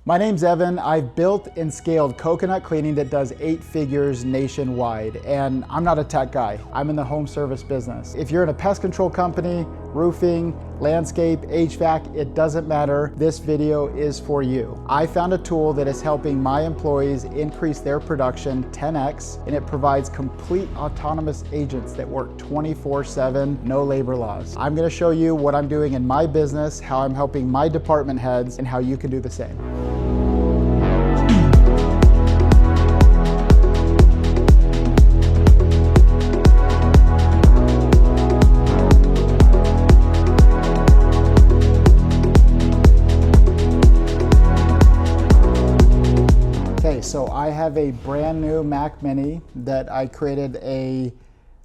My name's Evan. I've built and scaled coconut cleaning that does 8 figures nationwide, and I'm not a tech guy. I'm in the home service business. If you're in a pest control company, roofing, landscape, HVAC, it doesn't matter. This video is for you. I found a tool that is helping my employees increase their production 10x, and it provides complete autonomous agents that work 24/7, no labor laws. I'm gonna show you what I'm doing in my business, how I'm helping my department heads, and how you can do the same. So I have a brand new Mac Mini that I created a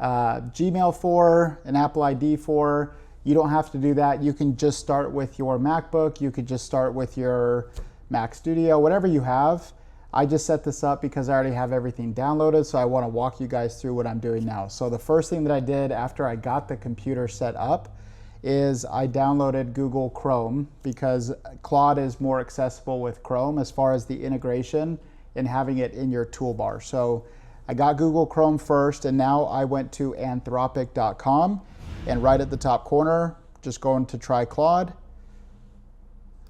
Gmail for, an Apple ID for. You don't have to do that. You can just start with your MacBook. You could just start with your Mac Studio, whatever you have. I just set this up because I already have everything downloaded, so I want to walk you guys through what I'm doing now. So the first thing that I did after I got the computer set up is I downloaded Google Chrome because Claude is more accessible with Chrome as far as the integration and having it in your toolbar. So I got Google Chrome first, and now I went to anthropic.com, and right at the top corner, just going to try Claude.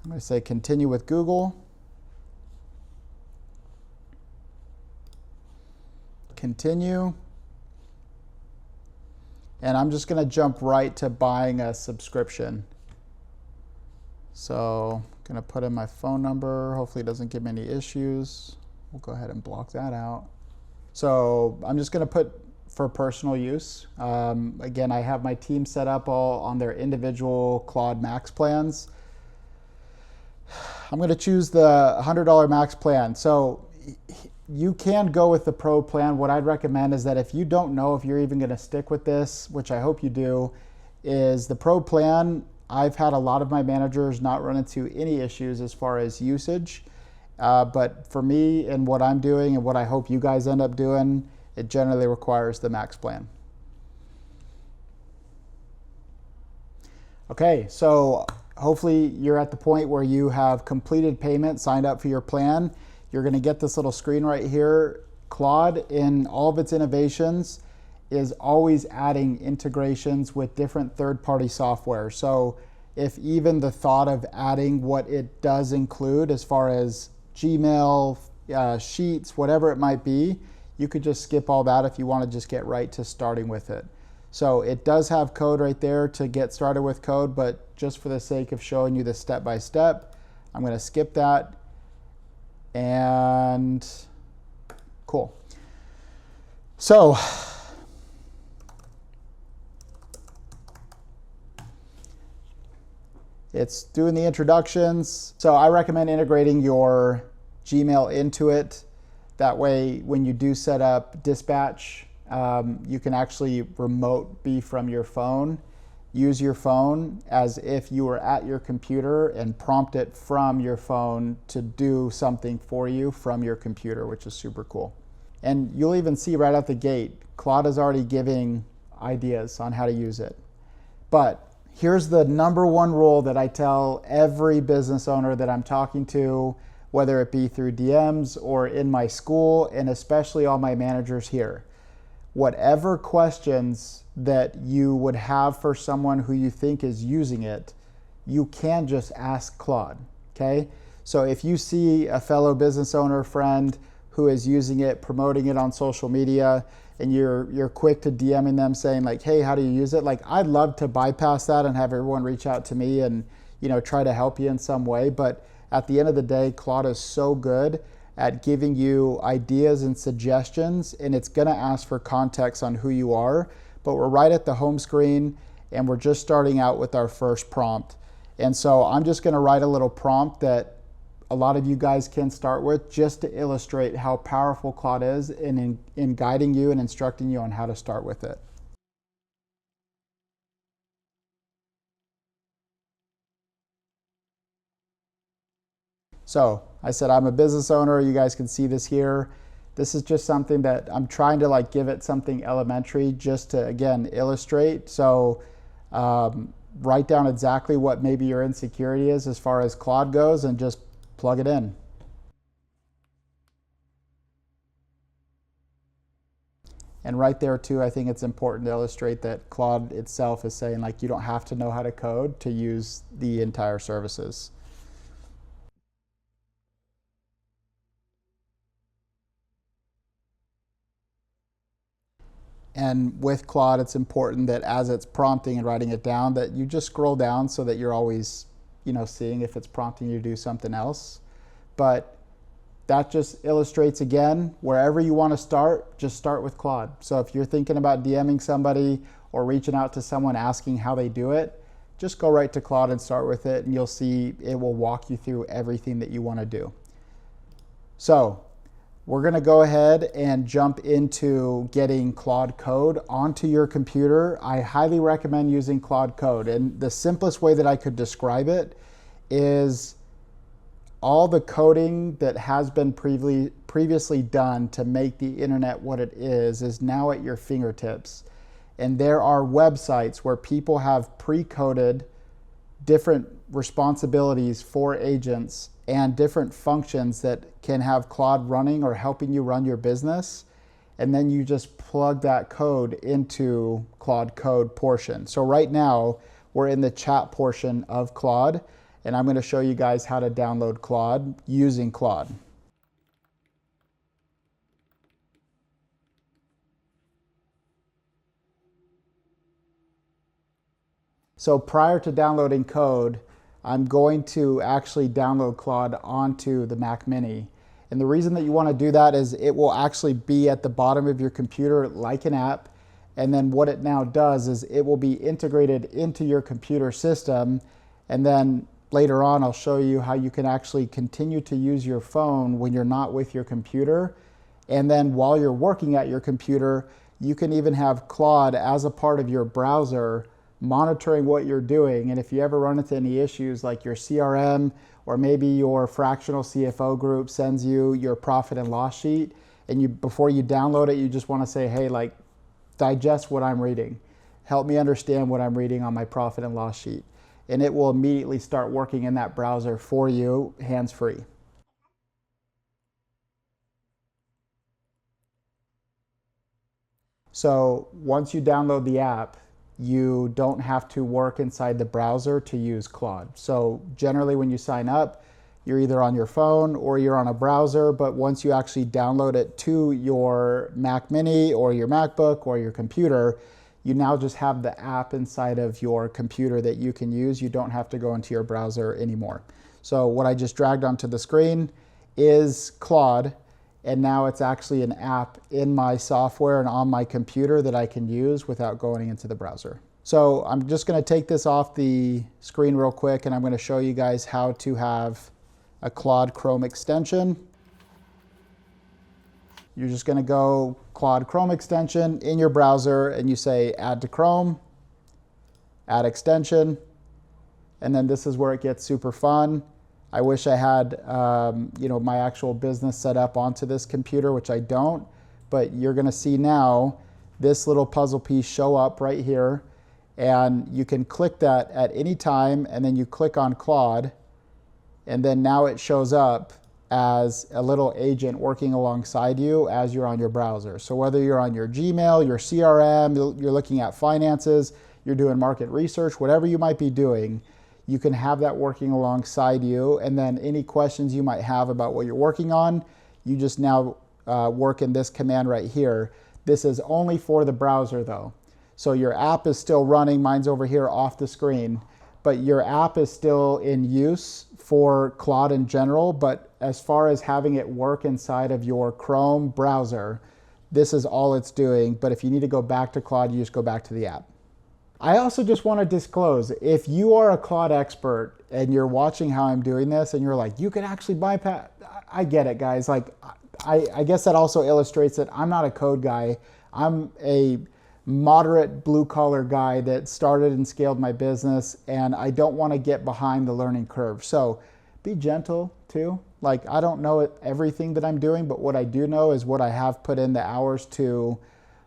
I'm going to say continue with Google. Continue. And I'm just going to jump right to buying a subscription. So I'm going to put in my phone number. Hopefully it doesn't give me any issues. We'll go ahead and block that out. So I'm just going to put for personal use. Again, I have my team set up all on their individual Claude Max plans. I'm going to choose the $100 Max plan. So you can go with the Pro plan. What I'd recommend is that if you don't know if you're even going to stick with this, which I hope you do, is the Pro plan. I've had a lot of my managers not run into any issues as far as usage. But for me and what I'm doing and what I hope you guys end up doing, it generally requires the Max plan. Okay, so hopefully you're at the point where you have completed payment, signed up for your plan. You're going to get this little screen right here. Claude, in all of its innovations, is always adding integrations with different third-party software. So if even the thought of adding what it does include as far as Gmail, Sheets, whatever it might be, you could just skip all that if you want to just get right to starting with it. So it does have code right there to get started with code, but just for the sake of showing you the step-by-step, I'm going to skip that. And cool. So it's doing the introductions. So I recommend integrating your Gmail into it. That way, when you do set up dispatch, you can actually remote be from your phone. Use your phone as if you were at your computer and prompt it from your phone to do something for you from your computer, which is super cool. And you'll even see right out the gate, Claude is already giving ideas on how to use it. But here's the #1 rule that I tell every business owner that I'm talking to, whether it be through DMs or in my school, and especially all my managers here. Whatever questions that you would have for someone who you think is using it, you can just ask Claude, okay? So if you see a fellow business owner friend who is using it, promoting it on social media, and you're quick to DMing them saying like, hey, how do you use it? Like, I'd love to bypass that and have everyone reach out to me and, you know, try to help you in some way. But at the end of the day, Claude is so good at giving you ideas and suggestions, and it's gonna ask for context on who you are. But we're right at the home screen, and we're just starting out with our first prompt. And so I'm just gonna write a little prompt that a lot of you guys can start with, just to illustrate how powerful Claude is in guiding you and instructing you on how to start with it. So I said I'm a business owner. You guys can see this here. This is just something that I'm trying to like give it something elementary just to, again, illustrate. So write down exactly what maybe your insecurity is as far as Claude goes and just plug it in. And right there too, I think it's important to illustrate that Claude itself is saying like you don't have to know how to code to use the entire services. And with Claude, it's important that as it's prompting and writing it down, that you just scroll down so that you're always, seeing if it's prompting you to do something else. But that just illustrates, again, wherever you want to start, just start with Claude. So if you're thinking about DMing somebody or reaching out to someone asking how they do it, just go right to Claude and start with it, and you'll see it will walk you through everything that you want to do. So we're going to go ahead and jump into getting Claude Code onto your computer. I highly recommend using Claude Code, and the simplest way that I could describe it is all the coding that has been previously done to make the internet what it is now at your fingertips. And there are websites where people have pre-coded different responsibilities for agents and different functions that can have Claude running or helping you run your business. And then you just plug that code into Claude Code portion. So right now we're in the chat portion of Claude, and I'm going to show you guys how to download Claude using Claude. So prior to downloading code, I'm going to actually download Claude onto the Mac Mini. And the reason that you want to do that is it will actually be at the bottom of your computer like an app. And then what it now does is it will be integrated into your computer system. And then later on, I'll show you how you can actually continue to use your phone when you're not with your computer. And then while you're working at your computer, you can even have Claude as a part of your browser monitoring what you're doing. And if you ever run into any issues like your CRM or maybe your fractional CFO group sends you your profit and loss sheet, and before you download it, you just want to say, hey, like, digest what I'm reading. Help me understand what I'm reading on my profit and loss sheet. And it will immediately start working in that browser for you, hands-free. So once you download the app, you don't have to work inside the browser to use Claude. So generally when you sign up, you're either on your phone or you're on a browser, but once you actually download it to your Mac Mini or your MacBook or your computer, you now just have the app inside of your computer that you can use. You don't have to go into your browser anymore. So what I just dragged onto the screen is Claude, and now it's actually an app in my software and on my computer that I can use without going into the browser. So I'm just going to take this off the screen real quick, and I'm going to show you guys how to have a Claude Chrome extension. You're just going to go Claude Chrome extension in your browser, and you say add to Chrome, add extension, and then this is where it gets super fun. I wish I had my actual business set up onto this computer, which I don't, but you're going to see now this little puzzle piece show up right here, and you can click that at any time, and then you click on Claude, and then now it shows up as a little agent working alongside you as you're on your browser. So whether you're on your Gmail, your CRM, you're looking at finances, you're doing market research, whatever you might be doing, you can have that working alongside you. And then any questions you might have about what you're working on, you just now work in this command right here. This is only for the browser though. So your app is still running, mine's over here off the screen, but your app is still in use for Claude in general. But as far as having it work inside of your Chrome browser, this is all it's doing. But if you need to go back to Claude, you just go back to the app. I also just want to disclose, if you are a Claude expert and you're watching how I'm doing this and you're like, you can actually bypass, I get it, guys. Like, I guess that also illustrates that I'm not a code guy. I'm a moderate blue collar guy that started and scaled my business, and I don't want to get behind the learning curve. So be gentle too. Like, I don't know everything that I'm doing, but what I do know is what I have put in the hours to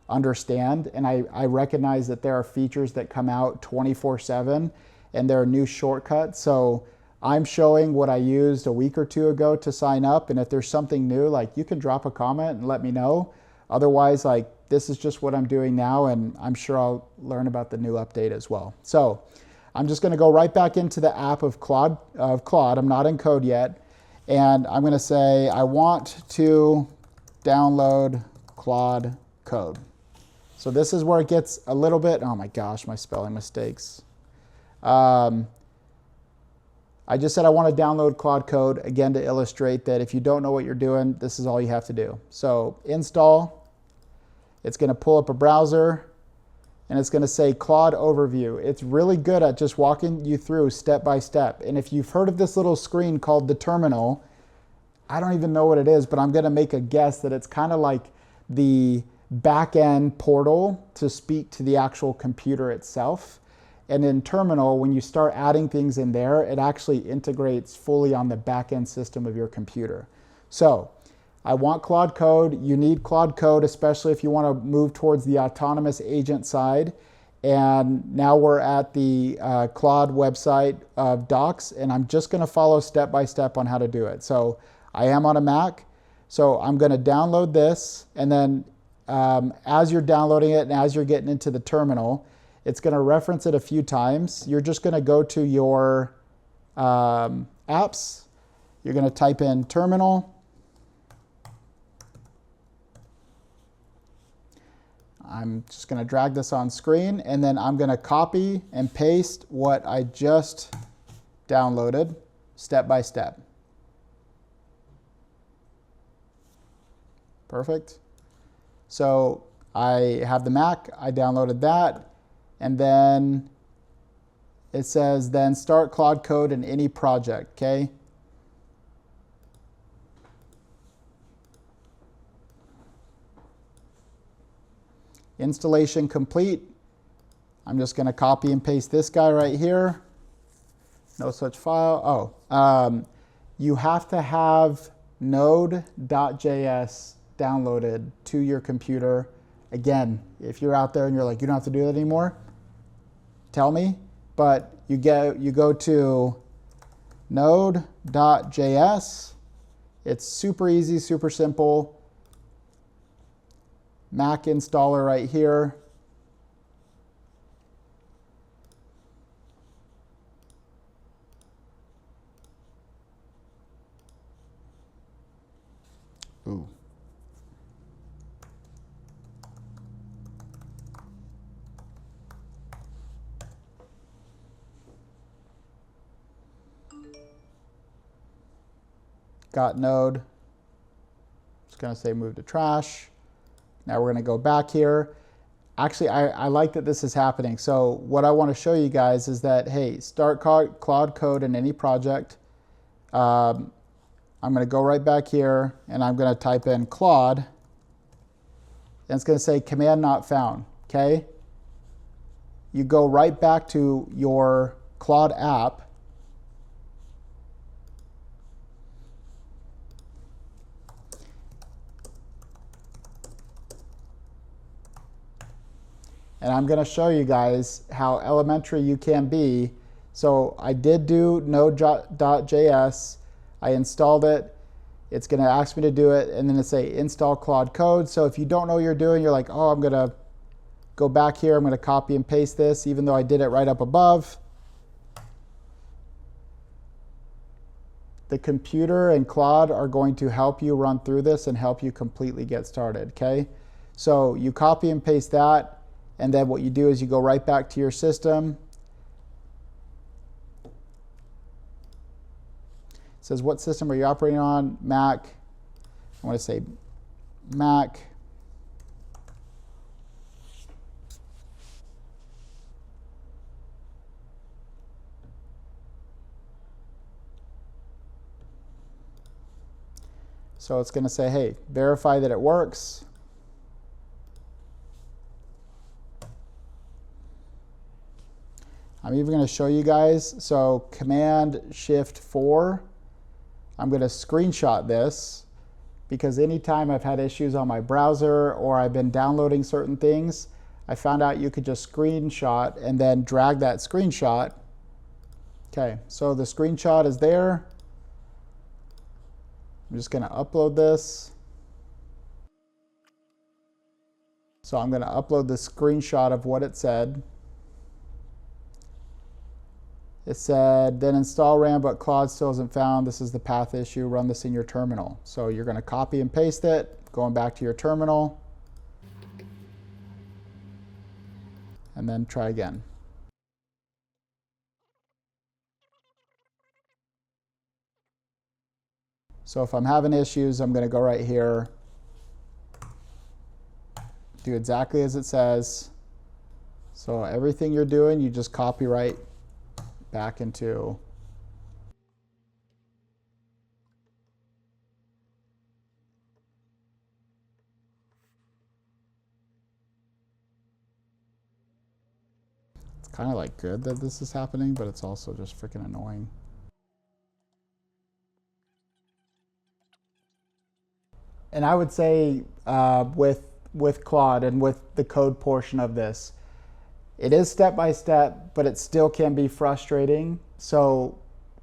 understand. And I recognize that there are features that come out 24/7 and there are new shortcuts. So I'm showing what I used a week or two ago to sign up, and if there's something new, like, you can drop a comment and let me know. Otherwise, like, this is just what I'm doing now, and I'm sure I'll learn about the new update as well. So I'm just gonna go right back into the app of Claude. I'm not in Code yet, and I'm gonna say I want to download Claude Code. So this is where it gets a little bit, oh my gosh, my spelling mistakes. I just said I want to download Claude Code, again, to illustrate that if you don't know what you're doing, this is all you have to do. So install, it's going to pull up a browser, and it's going to say Claude Overview. It's really good at just walking you through step by step. And if you've heard of this little screen called the terminal, I don't even know what it is, but I'm going to make a guess that it's kind of like the back-end portal to speak to the actual computer itself. And in Terminal, when you start adding things in there, it actually integrates fully on the back-end system of your computer. So I want Claude Code. You need Claude Code, especially if you want to move towards the autonomous agent side. And now we're at the Claude website of docs, and I'm just going to follow step by step on how to do it. So I am on a Mac, so I'm going to download this, and then as you're downloading it and as you're getting into the terminal, it's going to reference it a few times. You're just going to go to your apps. You're going to type in terminal. I'm just going to drag this on screen, and then I'm going to copy and paste what I just downloaded step by step. Perfect. So I have the Mac, I downloaded that, and then it says then start Claude Code in any project, okay? Installation complete. I'm just going to copy and paste this guy right here. No such file. Oh, you have to have node.js downloaded to your computer. Again, if you're out there and you're like, you don't have to do that anymore, tell me. But you go to node.js. It's super easy, super simple. Mac installer right here. Ooh. Got node. Just going to say move to trash. Now we're going to go back here. Actually, I like that this is happening. So what I want to show you guys is that, hey, start Claude Code in any project. I'm going to go right back here, and I'm going to type in Claude. And it's going to say command not found, okay? You go right back to your Claude app. And I'm going to show you guys how elementary you can be. So I did do node.js. I installed it. It's going to ask me to do it, and then it say install Claude Code. So if you don't know what you're doing, you're like, oh, I'm going to go back here. I'm going to copy and paste this, even though I did it right up above. The computer and Claude are going to help you run through this and help you completely get started, okay? So you copy and paste that. And then what you do is you go right back to your system. It says, what system are you operating on? Mac. I want to say Mac. So it's going to say, hey, verify that it works. I'm even going to show you guys. So Command Shift 4, I'm going to screenshot this because anytime I've had issues on my browser or I've been downloading certain things, I found out you could just screenshot and then drag that screenshot, Okay, so the screenshot is there. I'm just going to upload this. So I'm going to upload the screenshot of what it said. It said, then install RAM, but Claude still isn't found. This is the path issue. Run this in your terminal. So you're going to copy and paste it, going back to your terminal, and then try again. So if I'm having issues, I'm going to go right here, do exactly as it says. So everything you're doing, you just copy right back into. It's kind of like good that this is happening, but it's also just freaking annoying. And I would say with Claude and with the code portion of this, it is step by step, but it still can be frustrating. So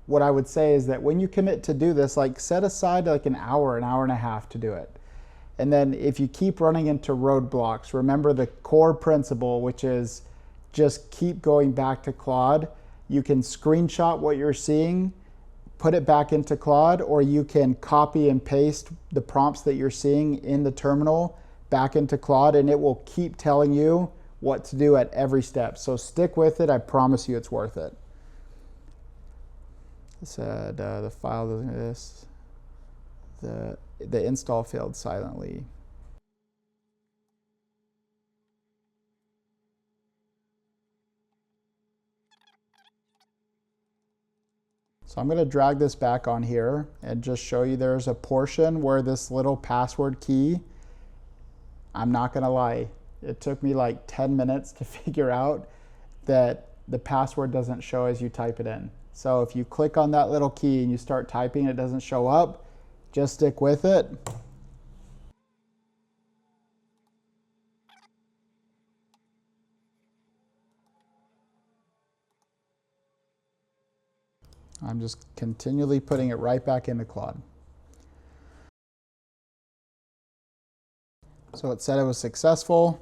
what I would say is that when you commit to do this, like set aside like an hour and a half to do it. And then if you keep running into roadblocks, remember the core principle, which is just keep going back to Claude. You can screenshot what you're seeing, put it back into Claude, or you can copy and paste the prompts that you're seeing in the terminal back into Claude, and it will keep telling you what to do at every step. So stick with it. I promise you it's worth it. It said the file doesn't exist. The install failed silently. So I'm going to drag this back on here and just show you there's a portion where this little password key, I'm not going to lie, it took me like 10 minutes to figure out that the password doesn't show as you type it in. So if you click on that little key and you start typing, it doesn't show up, just stick with it. I'm just continually putting it right back into Claude. So it said it was successful.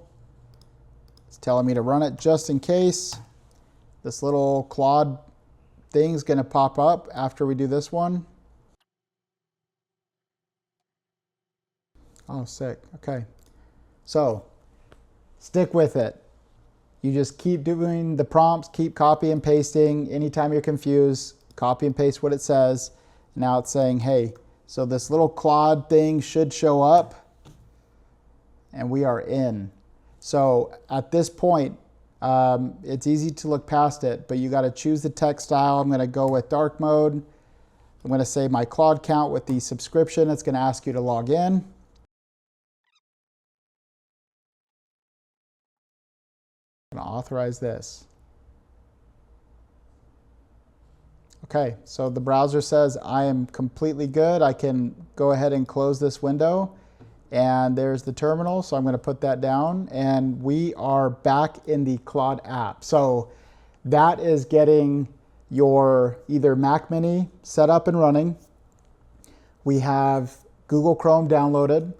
It's telling me to run it just in case. This little Claude thing's going to pop up after we do this one. Oh, sick. Okay. So stick with it. You just keep doing the prompts, keep copy and pasting. Anytime you're confused, copy and paste what it says. Now it's saying, hey, so this little Claude thing should show up, and we are in. So at this point, it's easy to look past it, but you got to choose the text style. I'm going to go with dark mode. I'm going to say my Claude count with the subscription. It's going to ask you to log in. I'm going to authorize this. Okay, so the browser says I am completely good. I can go ahead and close this window. And there's the terminal, so I'm going to put that down. And we are back in the Claude app. So that is getting your either Mac Mini set up and running. We have Google Chrome downloaded.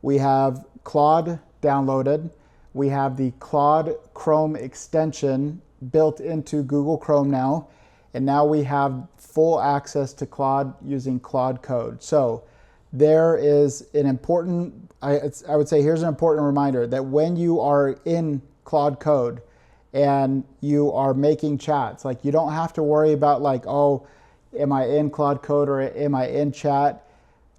We have Claude downloaded. We have the Claude Chrome extension built into Google Chrome now. And now we have full access to Claude using Claude Code. So there is an important, I would say here's an important reminder that when you are in Claude Code and you are making chats, like you don't have to worry about like, oh, am I in Claude Code or am I in chat?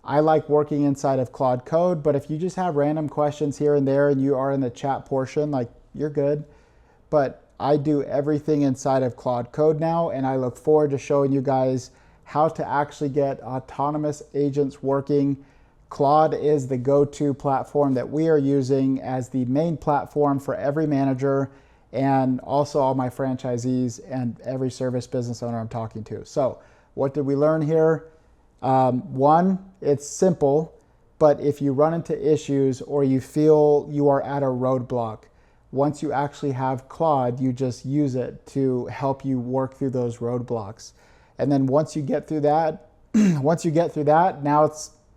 I like working inside of Claude Code, but if you just have random questions here and there and you are in the chat portion, like you're good. But I do everything inside of Claude Code now, and I look forward to showing you guys how to actually get autonomous agents working. Claude is the go-to platform that we are using as the main platform for every manager and also all my franchisees and every service business owner I'm talking to. So what did we learn here? One, it's simple, but if you run into issues or you feel you are at a roadblock, Once you actually have Claude, you just use it to help you work through those roadblocks. And then once you get through that, now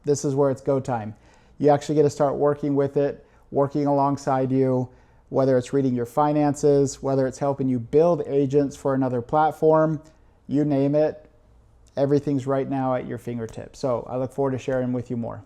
this is where it's go time. You actually get to start working with it, working alongside you, whether it's reading your finances, whether it's helping you build agents for another platform, you name it, everything's right now at your fingertips. So I look forward to sharing with you more.